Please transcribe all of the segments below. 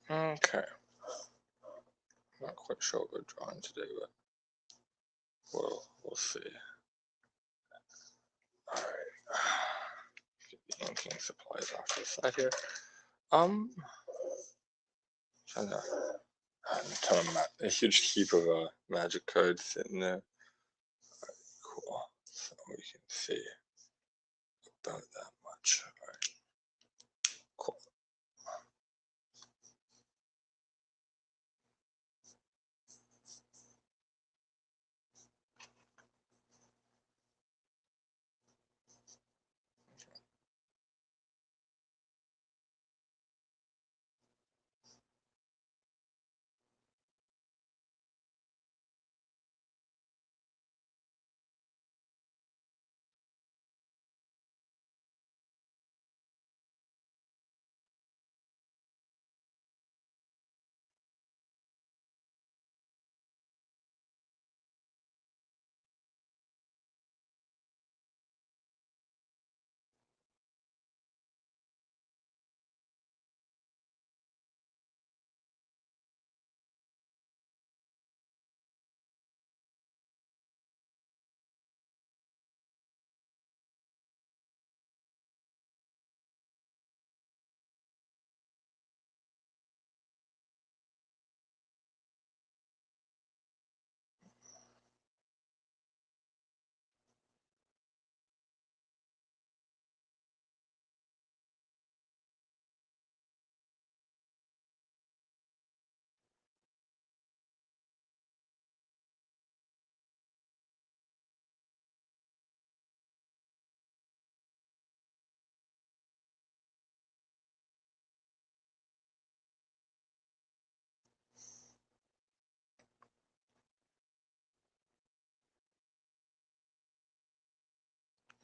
Okay. Not quite sure what we're drawing today, but we'll see. Alright. Get the inking supplies off to the side here. Trying to a huge heap of magic cards sitting there. Alright, cool. So we can see about that much. Alright, cool.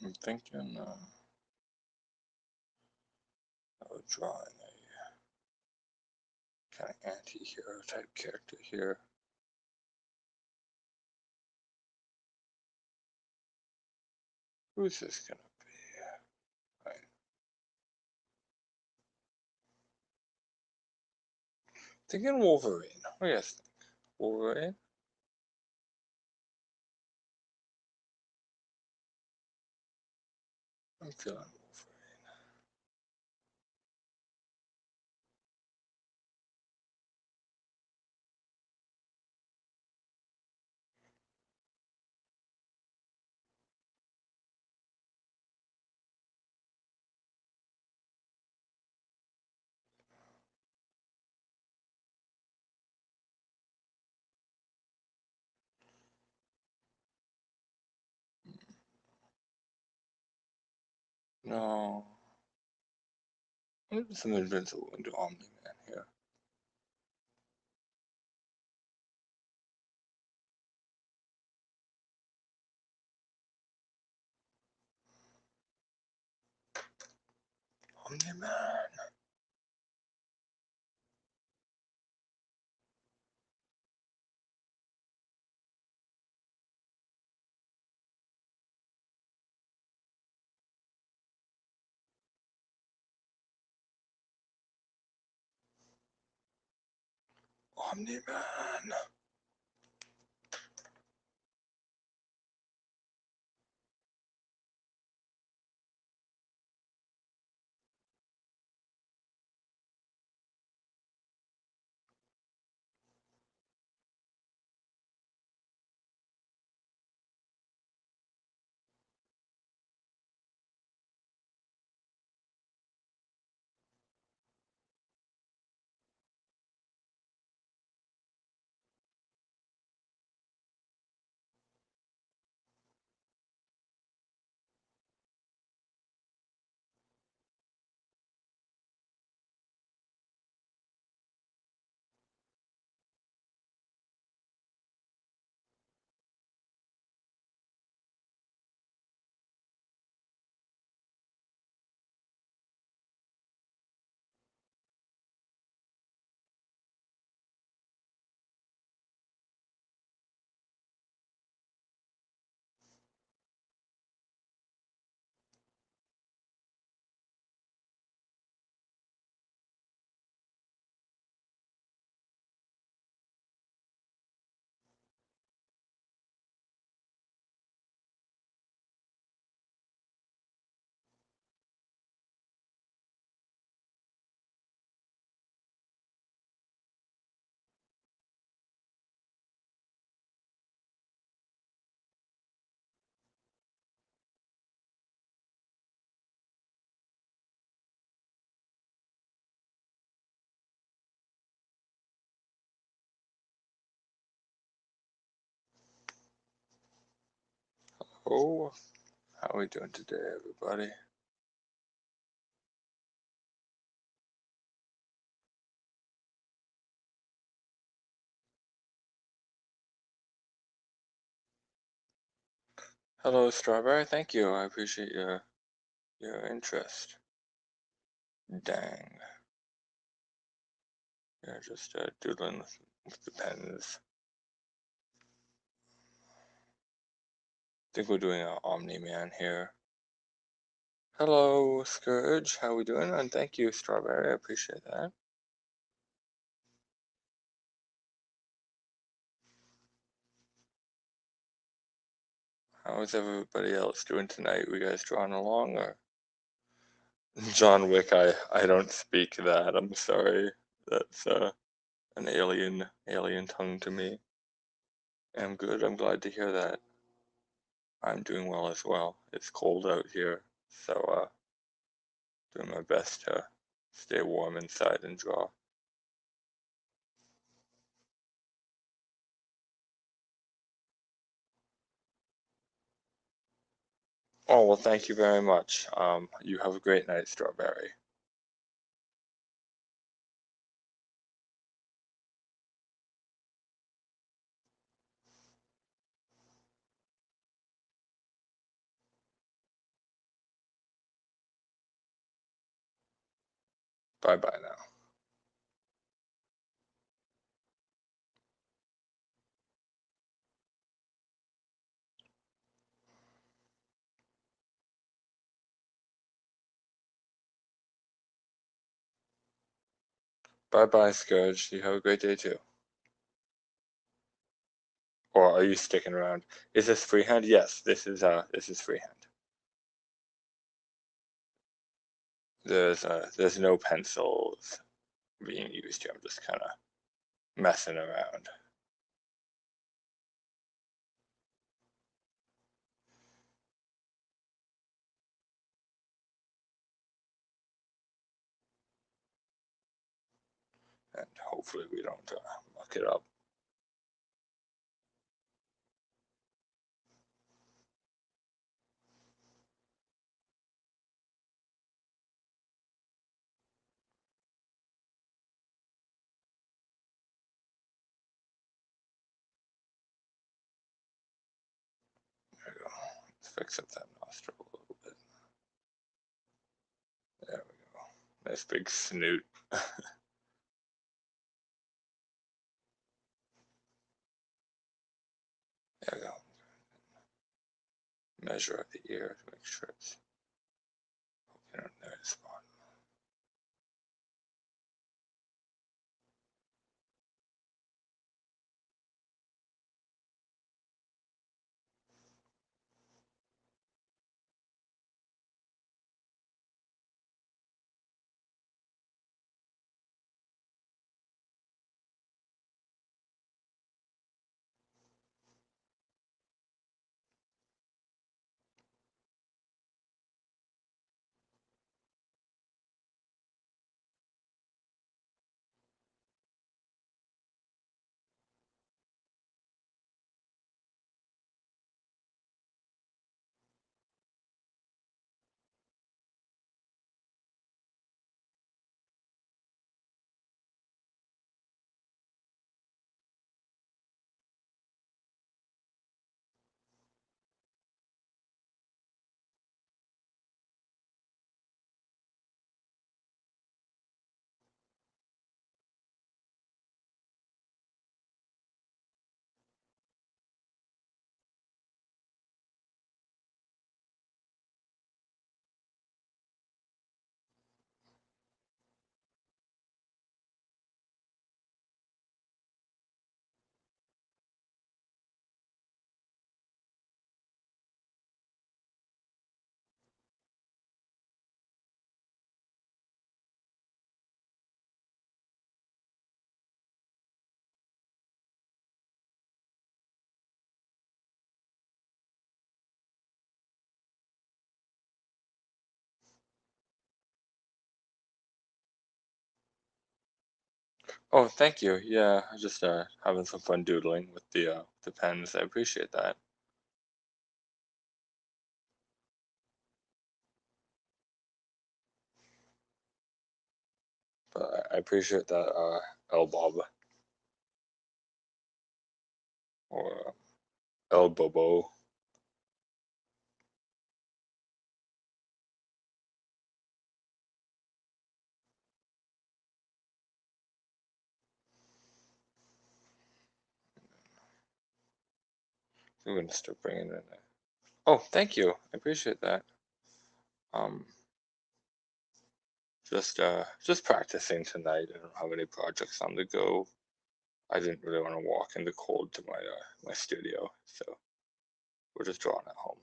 I'm thinking of drawing a kind of anti-hero type character here. Who's this gonna be? Right. Thinking Wolverine. What do you guys think? Wolverine? I'm feeling Wolverine. No. Maybe some Invincible into Omni-Man here. Omni-Man. Omni-Man. Hello, how are we doing today, everybody? Hello, Strawberry. Thank you. I appreciate your interest. Dang. Yeah, just doodling with the pens. I think we're doing an Omni-Man here. Hello, Scourge. How we doing? And thank you, Strawberry. I appreciate that. How is everybody else doing tonight? We guys drawing along or? John Wick, I don't speak that. I'm sorry. That's an alien tongue to me. I'm good. I'm glad to hear that. I'm doing well as well. It's cold out here, so doing my best to stay warm inside and draw. Oh, well, thank you very much. You have a great night, Strawberry. Bye bye now. Bye bye, Scourge. You have a great day too. Or are you sticking around? Is this freehand? Yes, this is freehand. There's no pencils being used here. I'm just kind of messing around. And hopefully we don't muck it up. There we go. Let's fix up that nostril a little bit. There we go. Nice big snoot. There we go. Measure of the ear to make sure it's in the right spot. Oh, thank you. Yeah, just having some fun doodling with the pens. I appreciate that. I appreciate that, El Bob or El Bobo. I'm gonna start bringing in. Oh, thank you. I appreciate that. Um, just practicing tonight. I don't have any projects on the go. I didn't really want to walk in the cold to my studio, so we're just drawing at home.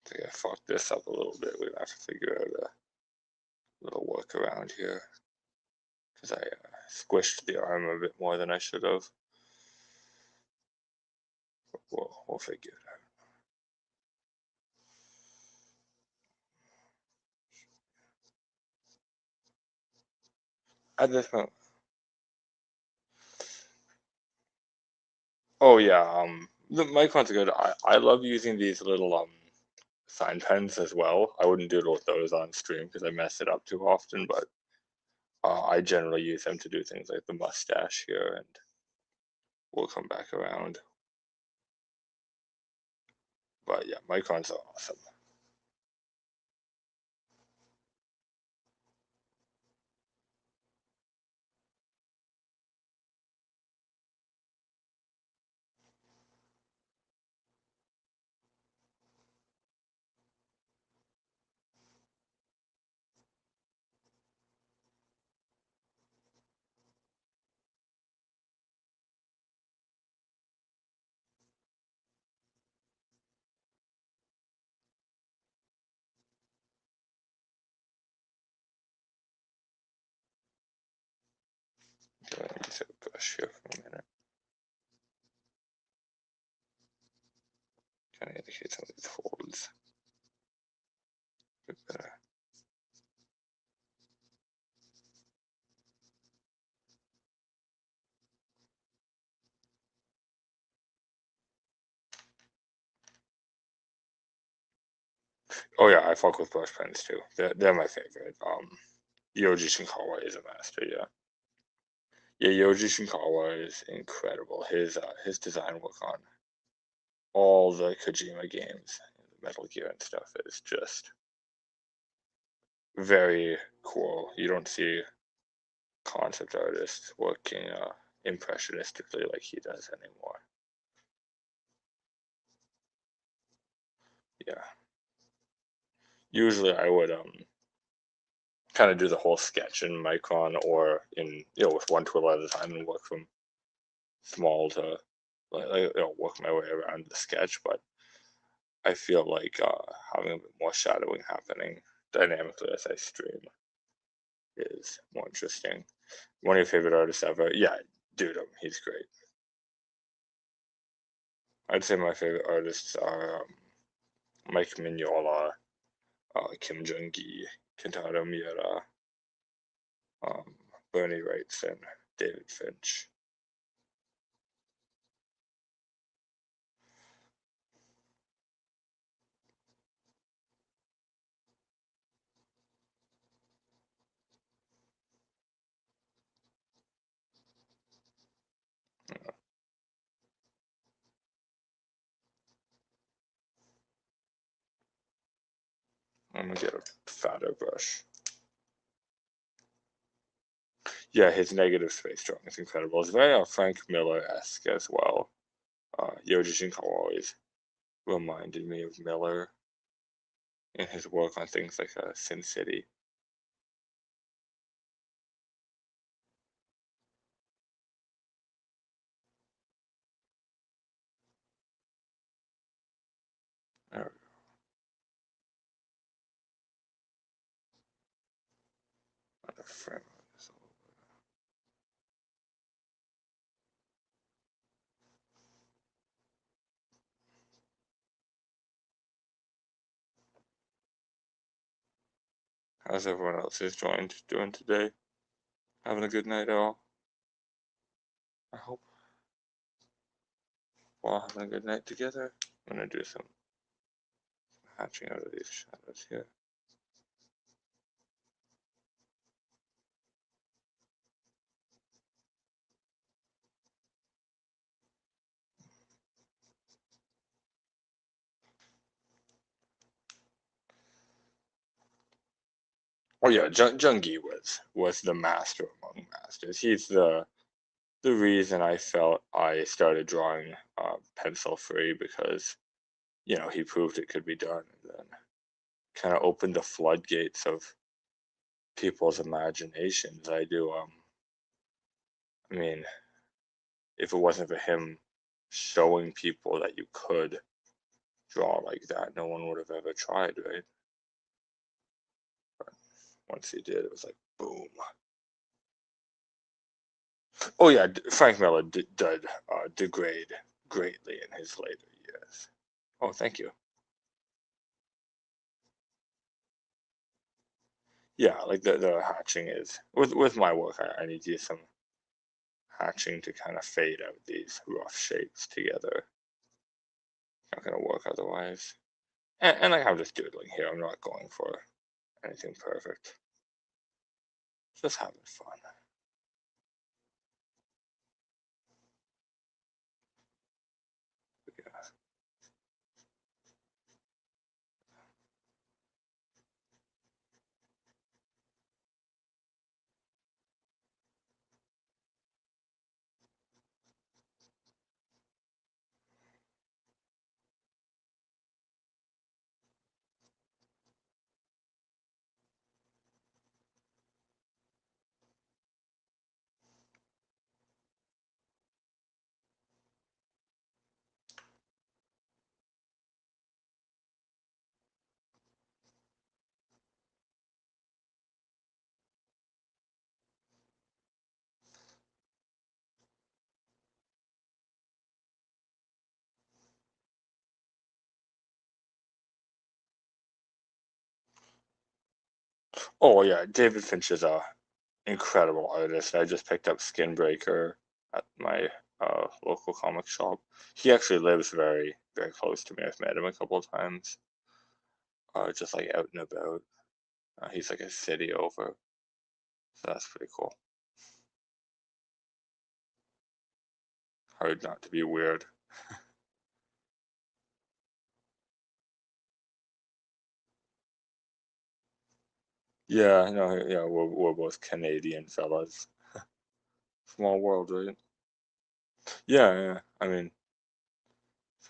I think I fucked this up a little bit. We're gonna have to figure out a little workaround here because I squished the arm a bit more than I should have. We'll figure it out. At this moment, oh yeah, the Micron's good. I love using these little sign pens as well. I wouldn't doodle with those on stream because I mess it up too often, but I generally use them to do things like the mustache here, and we'll come back around. But yeah, Microns are awesome. Okay, let me use a brush here for a minute. Kind of indicate some of these folds a bit better. Oh yeah, I fuck with brush pens too. They're my favorite. Yoji Shinkawa is a master. Yeah, yeah. Yoji Shinkawa is incredible. His design work on all the Kojima games, Metal Gear and stuff is just very cool. You don't see concept artists working impressionistically like he does anymore. Yeah. Usually I would kind of do the whole sketch in Micron or in with one tool at a time and work from small to work my way around the sketch. But I feel like having a bit more shadowing happening dynamically as I stream is more interesting. One of your favorite artists ever? Yeah, dude, he's great. I'd say my favorite artists are Mike Mignola, Kim Jung-gi, Kentaro Miura, um, Bernie Wrightson, David Finch. I'm gonna get a fatter brush. Yeah, his negative space drawing is incredible. It's very Frank Miller-esque as well. Yoji Shinkawa always reminded me of Miller in his work on things like Sin City. There we go. Another frame of this a little bit. How's everyone else's joined doing today? Having a good night, all? I hope we're all having a good night together. I'm gonna do some hatching out of these shadows here. Oh yeah, Jungi was the master among masters. He's the reason I felt I started drawing pencil free, because he proved it could be done, and then kind of opened the floodgates of people's imaginations. I mean, if it wasn't for him showing people that you could draw like that, no one would have ever tried, right? But once he did, it was like boom. Oh yeah, Frank Miller did degrade greatly in his later years. Oh, thank you. Yeah, like the hatching is with my work. I need to use some hatching to kind of fade out these rough shapes together. Not gonna work otherwise. And like I'm just doodling here. I'm not going for anything perfect. Just having fun. Yeah. Oh yeah, David Finch is a incredible artist. I just picked up Skinbreaker at my local comic shop. He actually lives very, very close to me. I've met him a couple of times, just like out and about. He's like a city over, so that's pretty cool. Hard not to be weird. Yeah, no, yeah, we're both Canadian fellas. Small world, right? Yeah, yeah. I mean,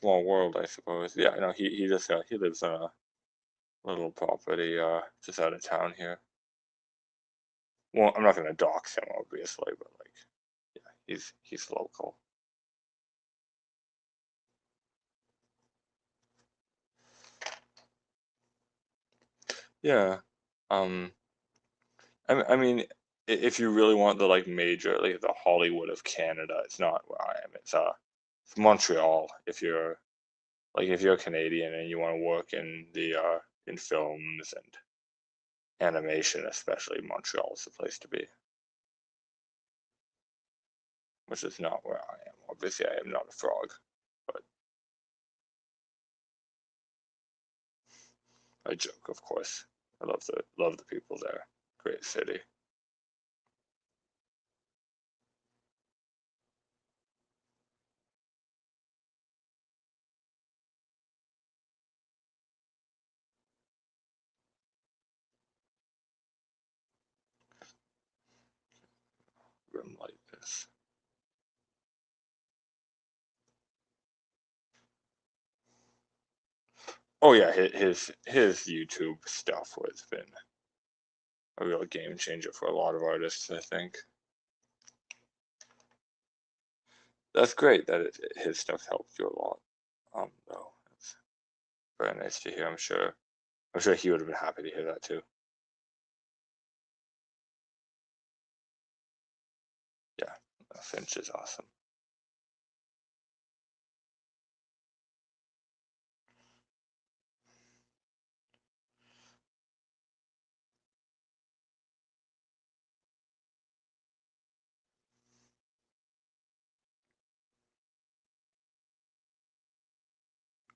small world, I suppose. Yeah, no, he just he lives on a little property just out of town here. Well, I'm not gonna dox him, obviously, but like, yeah, he's local. Yeah. Um, I mean, if you really want the like major, like the Hollywood of Canada, it's not where I am. It's Montreal. If you're Canadian and you want to work in the in films and animation, especially, Montreal is the place to be. Which is not where I am. Obviously, I am not a frog, but I joke, of course. I love the people there. Great city. Rim like this. Oh yeah, his YouTube stuff has been a real game changer for a lot of artists, I think. That's great that his stuff helped you a lot. Though, very nice to hear. I'm sure he would have been happy to hear that too. Yeah, Finch is awesome.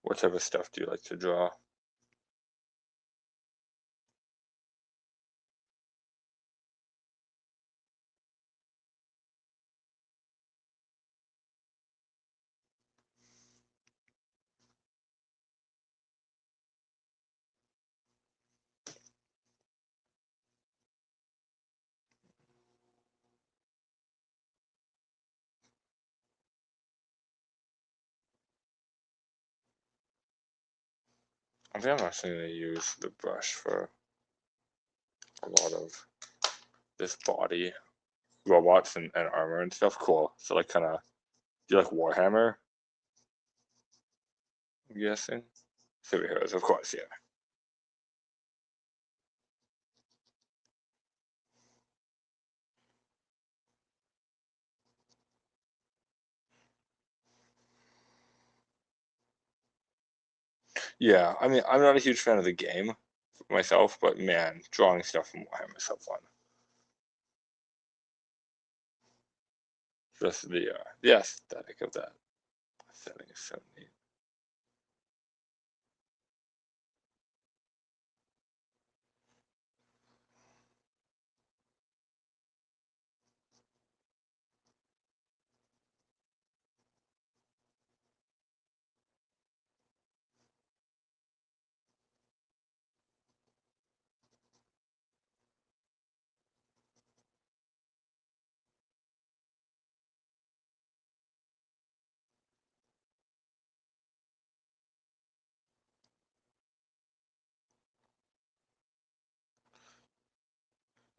What type of stuff do you like to draw? I think I'm actually going to use the brush for a lot of this body, robots and armor and stuff. Cool. So like kind of, do you like Warhammer? I'm guessing. Superheroes, of course, yeah. Yeah, I mean, I'm not a huge fan of the game myself, but man, drawing stuff from Warhammer is so fun. Just the aesthetic of that setting is so neat.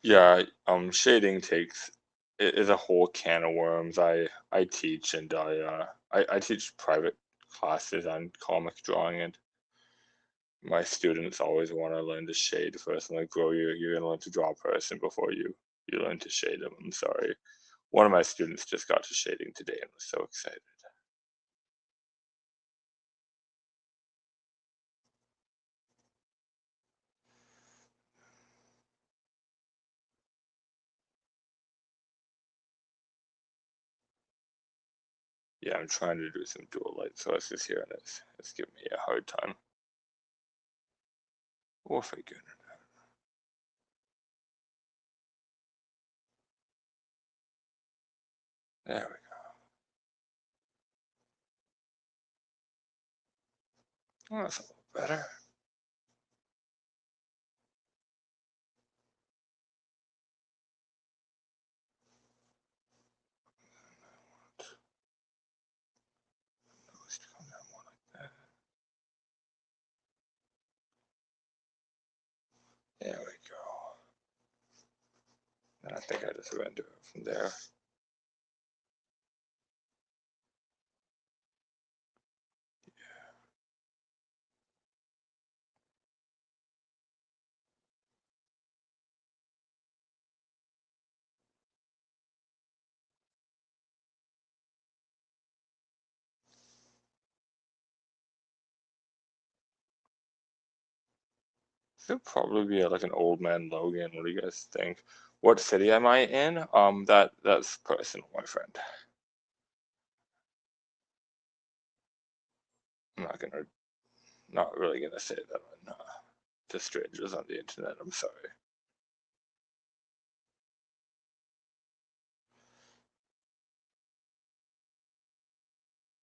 Yeah, shading takes it is a whole can of worms. I teach and I teach private classes on comic drawing, and my students always want to learn to shade first. I'm like, bro, you're gonna learn to draw a person before you learn to shade them. I'm sorry. One of my students just got to shading today and was so excited. Yeah, I'm trying to do some dual light sources here, and it's giving me a hard time. Oh, my goodness. There we go. Oh, that's a little better. Let's come down more like that. There we go. And I think I just render it from there. Should probably be like an old man Logan. What do you guys think? What city am I in? That's personal, my friend. I'm not really gonna say that on to strangers on the internet. I'm sorry.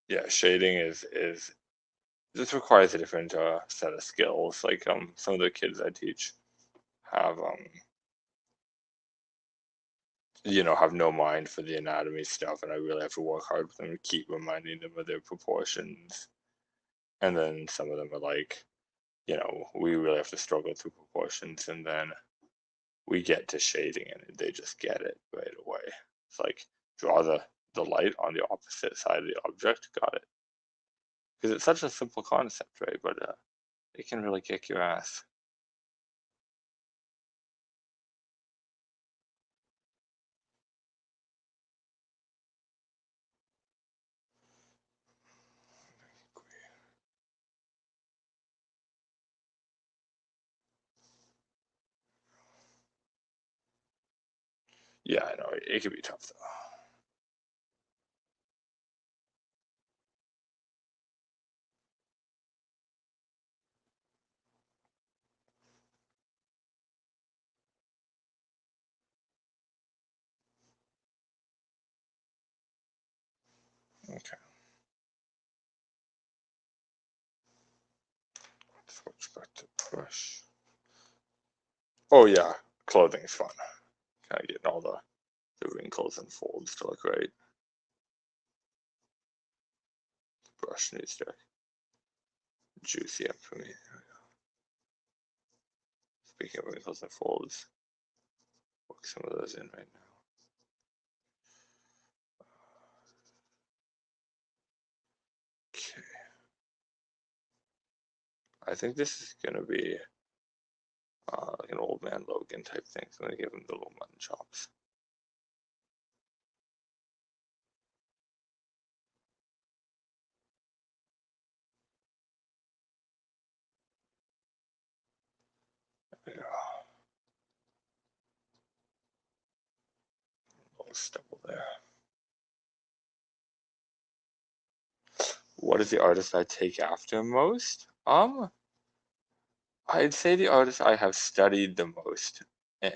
Yeah, shading is this requires a different set of skills. Like some of the kids I teach have have no mind for the anatomy stuff, and I really have to work hard with them to keep reminding them of their proportions. And then some of them are like, we really have to struggle through proportions, and then we get to shading and they just get it right away. It's like draw the light on the opposite side of the object, got it. Because it's such a simple concept, right? But It can really kick your ass. Yeah, I know it can be tough though. Okay. Switch back to brush. Oh yeah, clothing's fun. Kind of getting all the wrinkles and folds to look right. Brush needs to juicy up for me. Speaking of wrinkles and folds, work some of those in right now. Okay. I think this is gonna be like an old man Logan type thing. So I'm gonna give him the little mutton chops. Yeah, little stubble there. What is the artist I take after most? I'd say the artist I have studied the most eh,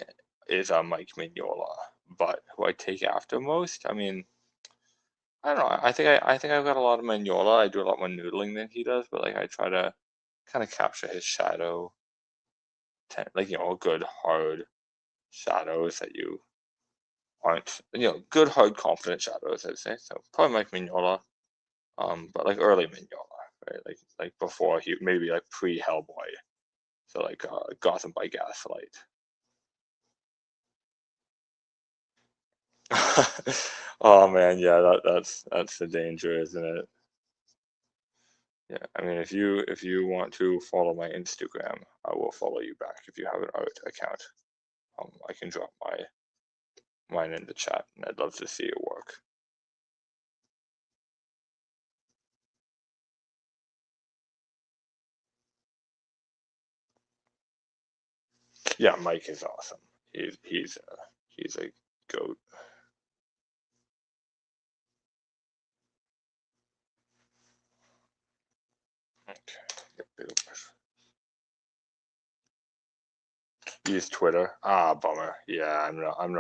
is Mike Mignola, but who I take after most, I mean, I don't know. I think I've got a lot of Mignola. I do a lot more noodling than he does, but like I try to kind of capture his shadow, like good hard shadows that you aren't, good hard confident shadows, I'd say. So probably Mike Mignola, but like early Mignola, right? Like before he maybe like pre Hellboy, so like Gotham by Gaslight. Oh man, yeah, that's the danger, isn't it? Yeah, I mean, if you want to follow my Instagram, I will follow you back if you have an art account. I can drop mine in the chat, and I'd love to see it work. Yeah, Mike is awesome. He's a goat. Okay. Use Twitter. Ah, bummer. Yeah, I'm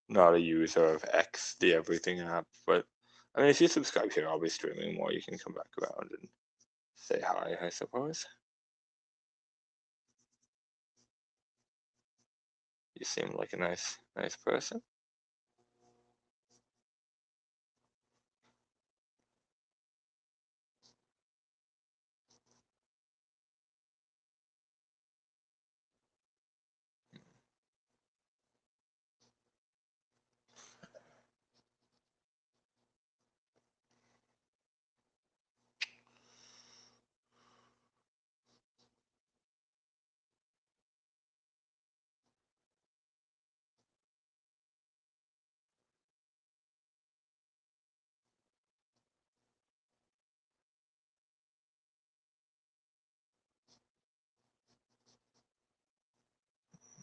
not a user of X, the everything app, but I mean, if you subscribe here, I'll be streaming more. You can come back around and say hi, I suppose. You seem like a nice person.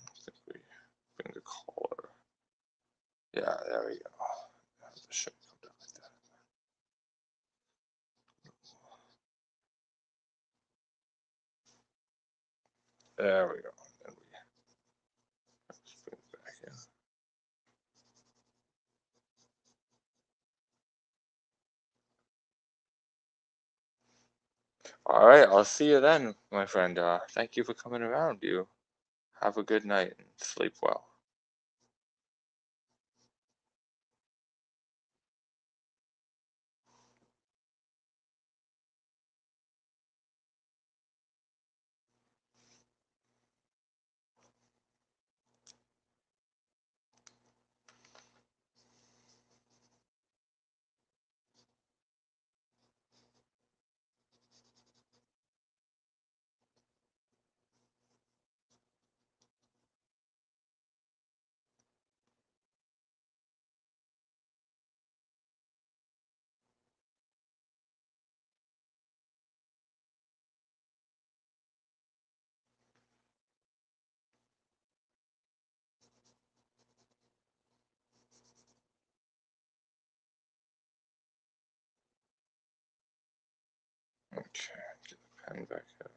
I think we bring the collar. Yeah, there we go. The shape come down like that. There we go. And we just bring it back in. All right, I'll see you then, my friend. Thank you for coming around. You have a good night and sleep well. Okay, get the pen back out.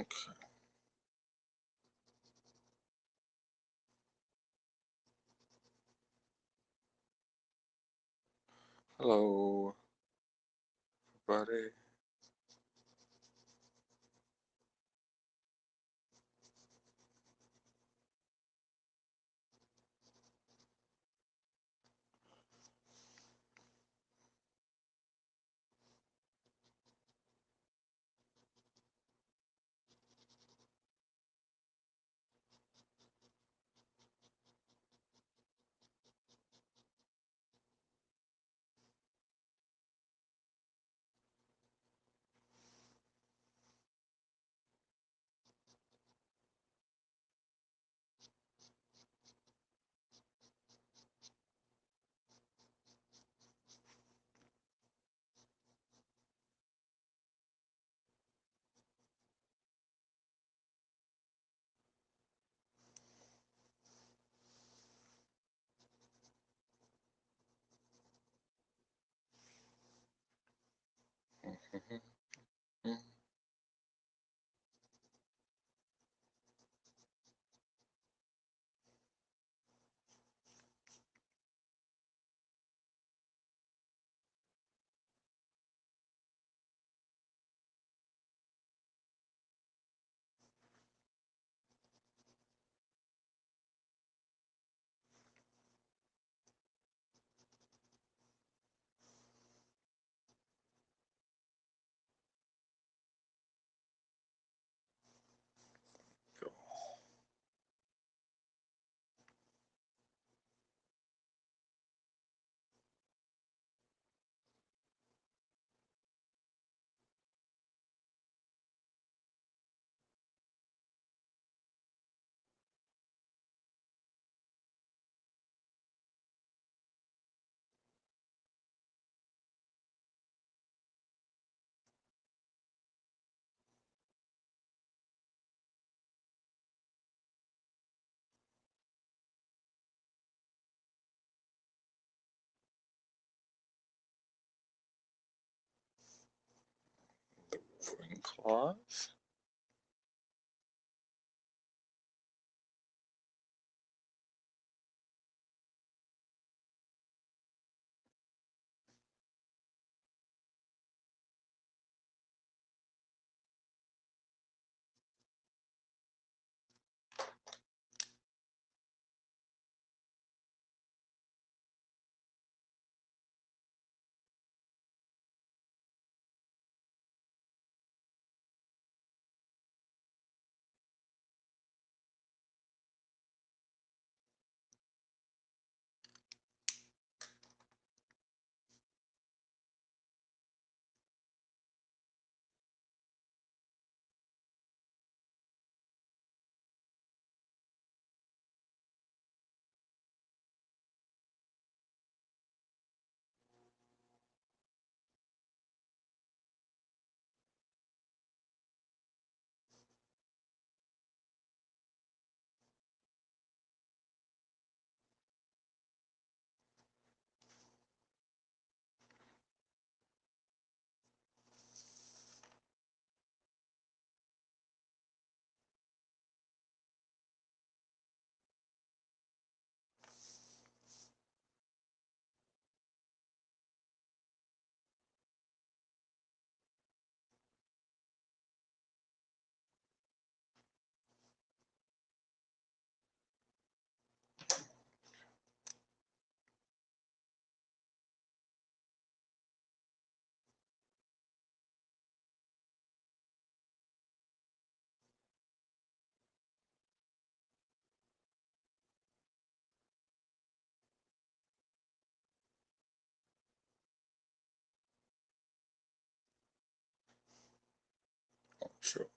Okay. Hello, everybody. Go. Ring claws. Sure.